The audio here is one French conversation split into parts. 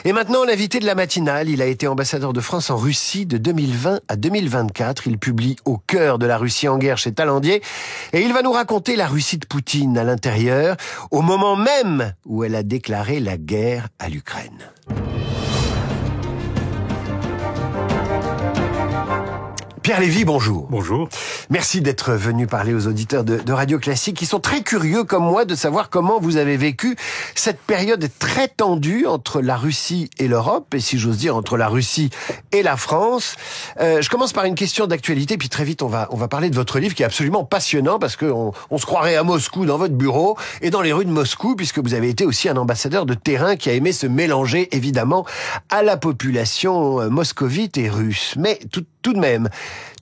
Et maintenant, l'invité de la matinale, il a été ambassadeur de France en Russie de 2020 à 2024. Il publie Au cœur de la Russie en guerre chez Talandier. Et il va nous raconter la Russie de Poutine à l'intérieur, au moment même où elle a déclaré la guerre à l'Ukraine. Pierre Lévy, bonjour. Bonjour. Merci d'être venu parler aux auditeurs de Radio Classique qui sont très curieux comme moi de savoir comment vous avez vécu cette période très tendue entre la Russie et l'Europe, et si j'ose dire entre la Russie et la France. Je commence par une question d'actualité, puis très vite on va parler de votre livre qui est absolument passionnant parce qu'on se croirait à Moscou dans votre bureau et dans les rues de Moscou, puisque vous avez été aussi un ambassadeur de terrain qui a aimé se mélanger évidemment à la population moscovite et russe. Mais tout de même,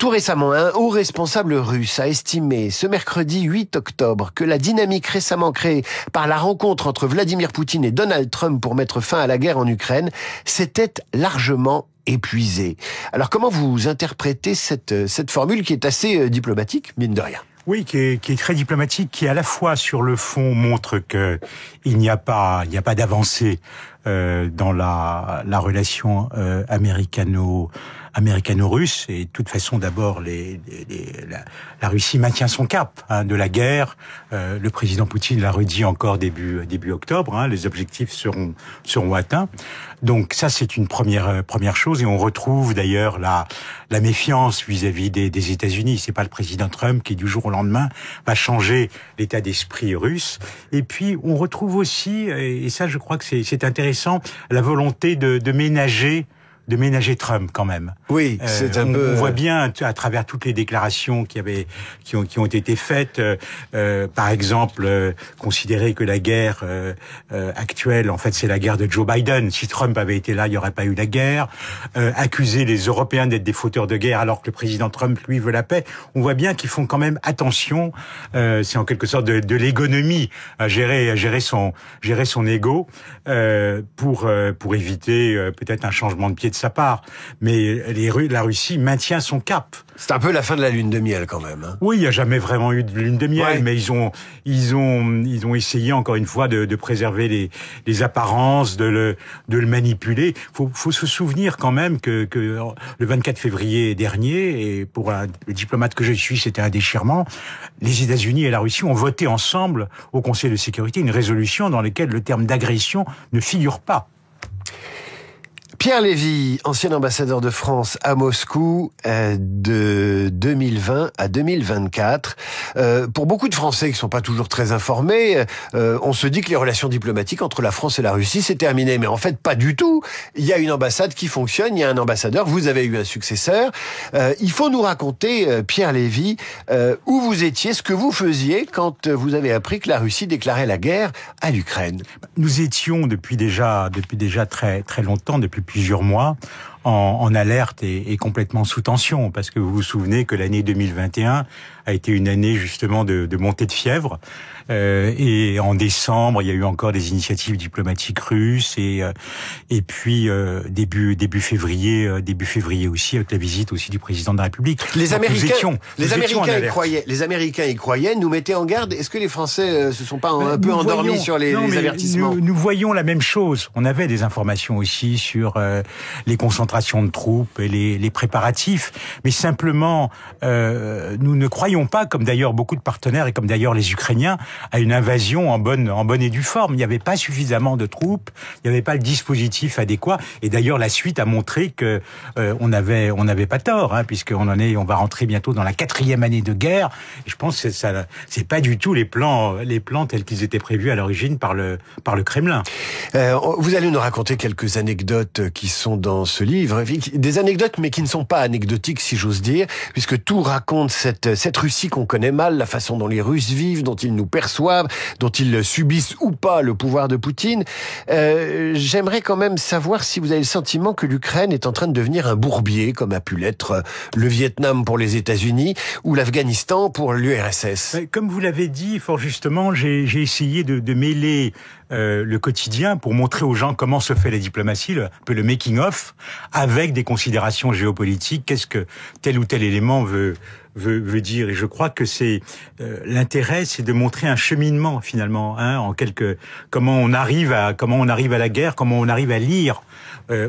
tout récemment, un haut responsable russe a estimé ce mercredi 8 octobre que la dynamique récemment créée par la rencontre entre Vladimir Poutine et Donald Trump pour mettre fin à la guerre en Ukraine s'était largement épuisée. Alors comment vous interprétez cette formule qui est assez diplomatique, mine de rien ? Oui, qui est très diplomatique, qui à la fois sur le fond montre que il n'y a pas d'avancée dans la relation américano-russe. Et de toute façon, d'abord, la Russie maintient son cap de la guerre. Le président Poutine l'a redit encore début octobre. Les objectifs seront atteints. Donc ça, c'est une première chose. Et on retrouve d'ailleurs la méfiance vis-à-vis des États-Unis. C'est pas le président Trump qui, du jour au lendemain, va changer l'état d'esprit russe. Et puis, on retrouve aussi, et ça, je crois que c'est intéressant, la volonté de ménager Trump quand même. Oui, c'est un peu. On voit bien à travers toutes les déclarations qui ont été faites, par exemple, considérer que la guerre actuelle, en fait, c'est la guerre de Joe Biden. Si Trump avait été là, il n'y aurait pas eu la guerre. Accuser les Européens d'être des fauteurs de guerre, alors que le président Trump, lui, veut la paix. On voit bien qu'ils font quand même attention. C'est en quelque sorte de l'économie, à gérer son ego, pour éviter peut-être un changement de pied de sa part. Mais la Russie maintient son cap. C'est un peu la fin de la lune de miel quand même. Oui, il n'y a jamais vraiment eu de lune de miel, mais ils ont essayé encore une fois de préserver les apparences, de le manipuler. Faut se souvenir quand même que le 24 février dernier, et pour le diplomate que je suis, c'était un déchirement, les États-Unis et la Russie ont voté ensemble au Conseil de sécurité une résolution dans laquelle le terme d'agression ne figure pas. Pierre Lévy, ancien ambassadeur de France à Moscou de 2020 à 2024. Pour beaucoup de Français qui sont pas toujours très informés, on se dit que les relations diplomatiques entre la France et la Russie c'est terminé, mais en fait pas du tout. Il y a une ambassade qui fonctionne, il y a un ambassadeur, vous avez eu un successeur. Il faut nous raconter, Pierre Lévy, où vous étiez, ce que vous faisiez quand vous avez appris que la Russie déclarait la guerre à l'Ukraine. Nous étions depuis déjà très très longtemps, depuis plusieurs mois, en alerte et complètement sous tension, parce que vous vous souvenez que l'année 2021 a été une année justement de montée de fièvre, et en décembre il y a eu encore des initiatives diplomatiques russes, et puis début février aussi, avec la visite aussi du président de la République. Les Américains y croyaient, nous mettaient en garde. Est-ce que les Français se sont pas un peu endormis sur les avertissements? Nous voyons la même chose. On avait des informations aussi sur les concentrations de troupes et les préparatifs, mais simplement nous ne croyons pas, comme d'ailleurs beaucoup de partenaires et comme d'ailleurs les Ukrainiens, à une invasion en bonne et due forme. Il n'y avait pas suffisamment de troupes, il n'y avait pas le dispositif adéquat, et d'ailleurs la suite a montré que on n'avait pas tort, on va rentrer bientôt dans la 4e année de guerre, et je pense que c'est pas du tout les plans tels qu'ils étaient prévus à l'origine par le Kremlin. Vous allez nous raconter quelques anecdotes qui sont dans ce livre, des anecdotes mais qui ne sont pas anecdotiques si j'ose dire, puisque tout raconte cette Russie qu'on connaît mal, la façon dont les Russes vivent, dont ils nous perçoivent, dont ils subissent ou pas le pouvoir de Poutine. J'aimerais quand même savoir si vous avez le sentiment que l'Ukraine est en train de devenir un bourbier, comme a pu l'être le Vietnam pour les États-Unis ou l'Afghanistan pour l'URSS. Comme vous l'avez dit, fort justement, j'ai essayé de mêler le quotidien pour montrer aux gens comment se fait la diplomatie, un peu le making of, avec des considérations géopolitiques. Qu'est-ce que tel ou tel élément veut veut dire. Et je crois que c'est l'intérêt, c'est de montrer un cheminement finalement, comment on arrive à la guerre, comment on arrive à lire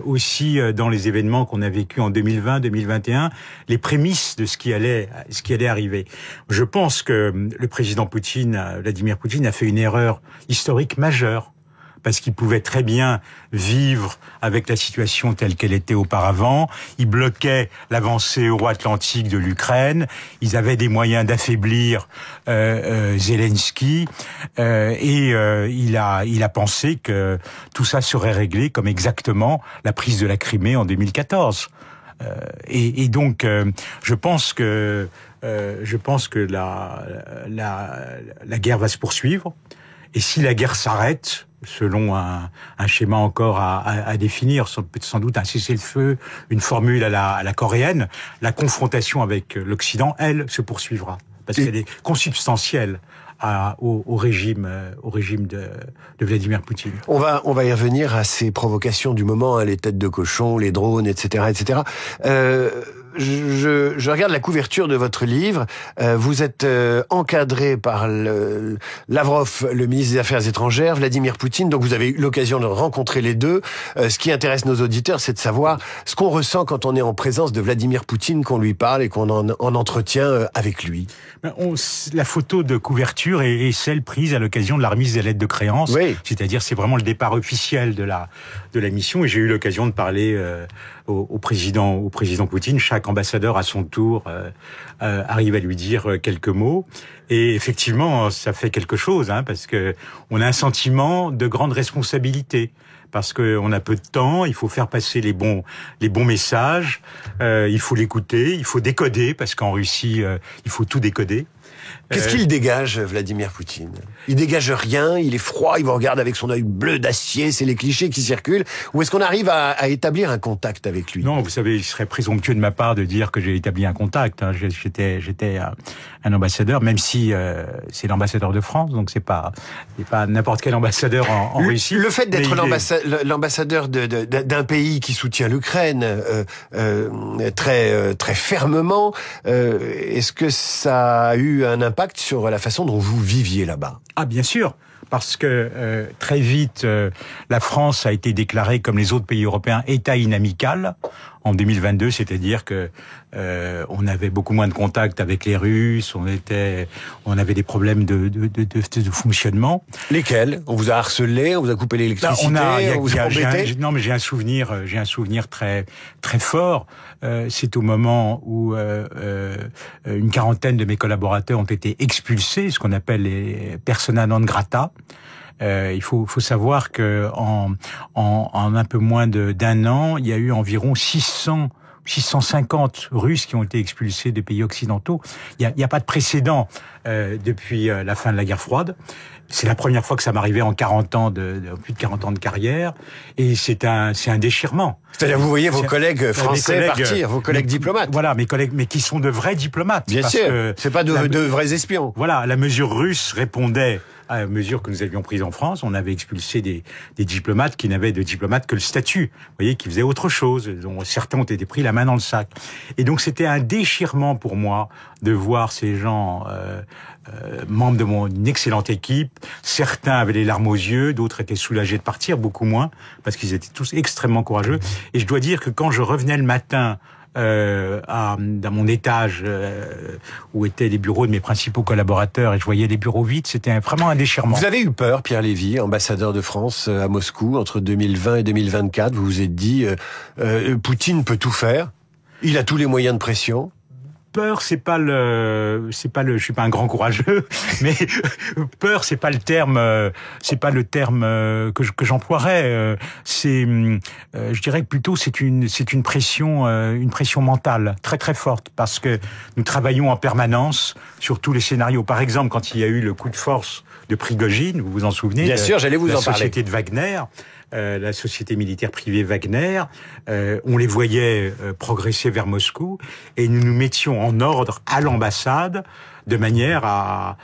aussi dans les événements qu'on a vécus en 2020, 2021, les prémices de ce qui allait arriver. Je pense que le président Vladimir Poutine, a fait une erreur historique majeure, parce qu'il pouvait très bien vivre avec la situation telle qu'elle était auparavant. Il bloquait l'avancée euro-atlantique de l'Ukraine. Ils avaient des moyens d'affaiblir Zelensky. Il a pensé que tout ça serait réglé comme exactement la prise de la Crimée en 2014. Donc, je pense que la guerre va se poursuivre. Et si la guerre s'arrête, selon un schéma encore à définir, sans doute un cessez-le-feu, une formule à la coréenne, la confrontation avec l'Occident, elle, se poursuivra. Parce qu'elle est consubstantielle au régime de Vladimir Poutine. On va y revenir à ces provocations du moment, les têtes de cochon, les drones, etc., etc. Je regarde la couverture de votre livre. Vous êtes encadré par Lavrov, le ministre des Affaires étrangères, Vladimir Poutine. Donc vous avez eu l'occasion de rencontrer les deux. Ce qui intéresse nos auditeurs, c'est de savoir ce qu'on ressent quand on est en présence de Vladimir Poutine, qu'on lui parle et qu'on en entretien avec lui. La photo de couverture est celle prise à l'occasion de la remise des lettres de créance. Oui. C'est-à-dire, c'est vraiment le départ officiel de la mission. Et j'ai eu l'occasion de parler au président Poutine. Chaque ambassadeur à son tour arrive à lui dire quelques mots. Et effectivement, ça fait quelque chose, parce que on a un sentiment de grande responsabilité. Parce que on a peu de temps, il faut faire passer les bons messages, il faut l'écouter, il faut décoder, parce qu'en Russie, il faut tout décoder. Qu'est-ce qu'il dégage, Vladimir Poutine? Il dégage rien, il est froid, il vous regarde avec son œil bleu d'acier, c'est les clichés qui circulent. Ou est-ce qu'on arrive à établir un contact avec lui? Non, vous savez, il serait présomptueux de ma part de dire que j'ai établi un contact. J'étais un ambassadeur, même si c'est l'ambassadeur de France, donc c'est pas n'importe quel ambassadeur en Russie. Le fait d'être l'ambassadeur d'un pays qui soutient l'Ukraine très fermement, est-ce que ça a eu un impact sur la façon dont vous viviez là-bas? Ah, bien sûr. Parce que très vite, la France a été déclarée, comme les autres pays européens, État inamical en 2022, c'est-à-dire que on avait beaucoup moins de contacts avec les Russes, on avait des problèmes de fonctionnement. Lesquels? On vous a harcelé, on vous a coupé l'électricité, on vous a embêté? Non, mais j'ai un souvenir très très fort. C'est au moment où une quarantaine de mes collaborateurs ont été expulsés, ce qu'on appelle les persona non grata. Il faut savoir que en un peu moins d'un an, il y a eu environ 650 Russes qui ont été expulsés des pays occidentaux. Il y a pas de précédent depuis la fin de la guerre froide. C'est la première fois que ça m'arrivait en 40 ans plus de 40 ans de carrière, et c'est un déchirement. C'est-à-dire, vous voyez vos collègues français partir, vos collègues diplomates. Voilà, mes collègues, mais qui sont de vrais diplomates. Bien sûr, c'est pas de vrais espions. Voilà, la mesure russe répondait à la mesure que nous avions prise en France. On avait expulsé des diplomates qui n'avaient de diplomate que le statut, vous voyez, qui faisaient autre chose, dont certains ont été pris la main dans le sac. Et donc c'était un déchirement pour moi de voir ces gens membres de mon excellente équipe. Certains avaient les larmes aux yeux, d'autres étaient soulagés de partir, beaucoup moins, parce qu'ils étaient tous extrêmement courageux. Et je dois dire que quand je revenais le matin dans mon étage où étaient les bureaux de mes principaux collaborateurs, et je voyais les bureaux vides, c'était vraiment un déchirement. Vous avez eu peur, Pierre Lévy, ambassadeur de France à Moscou entre 2020 et 2024. Vous vous êtes dit, Poutine peut tout faire, il a tous les moyens de pression. Peur, je suis pas un grand courageux, mais peur, c'est pas le terme que j'emploierais. Je dirais que plutôt c'est une pression mentale très très forte, parce que nous travaillons en permanence sur tous les scénarios. Par exemple, quand il y a eu le coup de force de Prigojine, vous vous en souvenez? Bien sûr, j'allais vous en parler. La société de Wagner. La société militaire privée Wagner, on les voyait progresser vers Moscou, et nous nous mettions en ordre à l'ambassade de manière à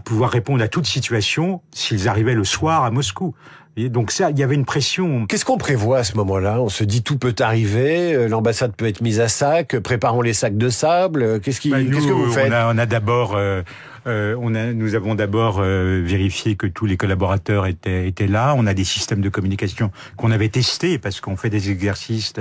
pouvoir répondre à toute situation s'ils arrivaient le soir à Moscou. Et donc ça, il y avait une pression. Qu'est-ce qu'on prévoit à ce moment-là? On se dit tout peut arriver, l'ambassade peut être mise à sac, préparons les sacs de sable. Qu'est-ce que vous faites? On a d'abord, nous avons d'abord vérifié que tous les collaborateurs étaient là. On a des systèmes de communication qu'on avait testés parce qu'on fait des exercices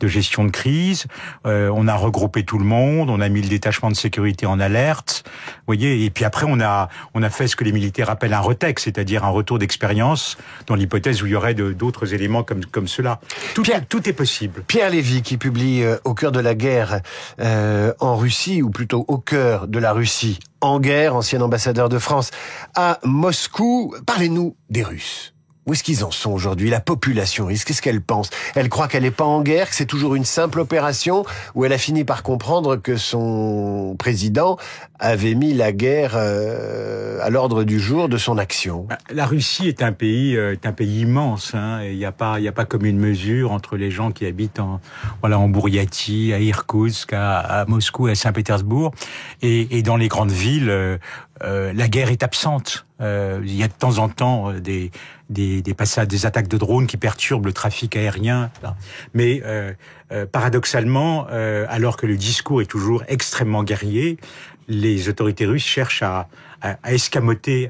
de gestion de crise. On a regroupé tout le monde, on a mis le détachement de sécurité en alerte. Vous voyez, et puis après on a fait ce que les militaires appellent un retech, c'est-à-dire un retour d'expérience dans l'hypothèse où il y aurait d'autres éléments comme cela. Tout est possible. Pierre Lévy, qui publie Au cœur de la guerre en Russie, ou plutôt Au cœur de la Russie en guerre, ancien ambassadeur de France à Moscou. Parlez-nous des Russes. Où est-ce qu'ils en sont aujourd'hui? La population russe, qu'est-ce qu'elle pense? Elle croit qu'elle n'est pas en guerre, que c'est toujours une simple opération, ou elle a fini par comprendre que son président avait mis la guerre à l'ordre du jour de son action? La Russie est un pays immense. Hein, et il n'y a pas commune mesure entre les gens qui habitent en Bouriatie, à Irkoutsk, à Moscou, à Saint-Pétersbourg, et dans les grandes villes. La guerre est absente. Il y a de temps en temps des passages, des attaques de drones qui perturbent le trafic aérien. Mais paradoxalement, alors que le discours est toujours extrêmement guerrier, les autorités russes cherchent à escamoter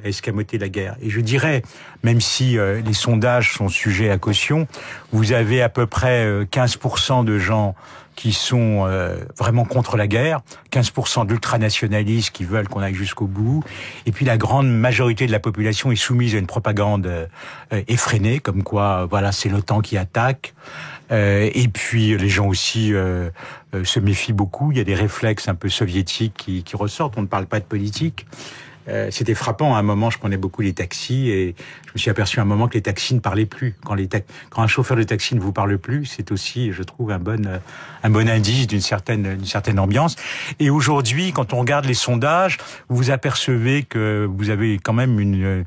la guerre. Et je dirais, même si les sondages sont sujets à caution, vous avez à peu près 15% de gens qui sont vraiment contre la guerre, 15% d'ultranationalistes qui veulent qu'on aille jusqu'au bout, et puis la grande majorité de la population est soumise à une propagande effrénée, comme quoi, voilà, c'est l'OTAN qui attaque, et puis les gens aussi se méfient beaucoup, il y a des réflexes un peu soviétiques qui ressortent, on ne parle pas de politique. C'était frappant, à un moment, je prenais beaucoup les taxis et je me suis aperçu à un moment que les taxis ne parlaient plus. Quand un chauffeur de taxi ne vous parle plus, c'est aussi, je trouve, un bon indice d'une certaine ambiance. Et aujourd'hui, quand on regarde les sondages, vous vous apercevez que vous avez quand même une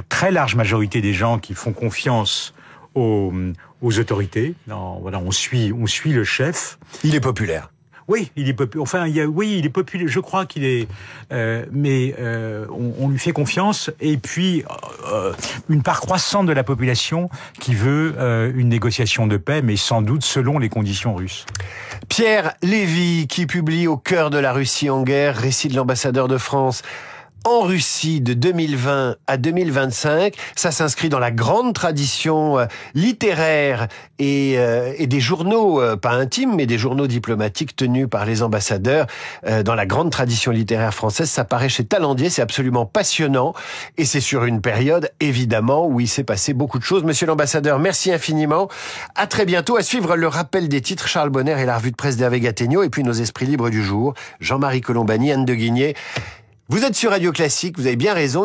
très large majorité des gens qui font confiance aux autorités. On suit le chef. Il est populaire. Oui, il est populaire. Enfin, il est populaire. Je crois qu'il est, mais on lui fait confiance. Et puis une part croissante de la population qui veut une négociation de paix, mais sans doute selon les conditions russes. Pierre Lévy, qui publie Au cœur de la Russie en guerre, récit de l'ambassadeur de France en Russie de 2020 à 2025. Ça s'inscrit dans la grande tradition littéraire et des journaux, pas intimes, mais des journaux diplomatiques tenus par les ambassadeurs. Dans la grande tradition littéraire française, ça paraît chez Talandier, c'est absolument passionnant. Et c'est sur une période, évidemment, où il s'est passé beaucoup de choses. Monsieur l'ambassadeur, merci infiniment. À très bientôt. À suivre le rappel des titres, Charles Bonner et la revue de presse d'Hervé Gattegno, et puis nos esprits libres du jour, Jean-Marie Colombani, Anne de Guigné. Vous êtes sur Radio Classique, vous avez bien raison.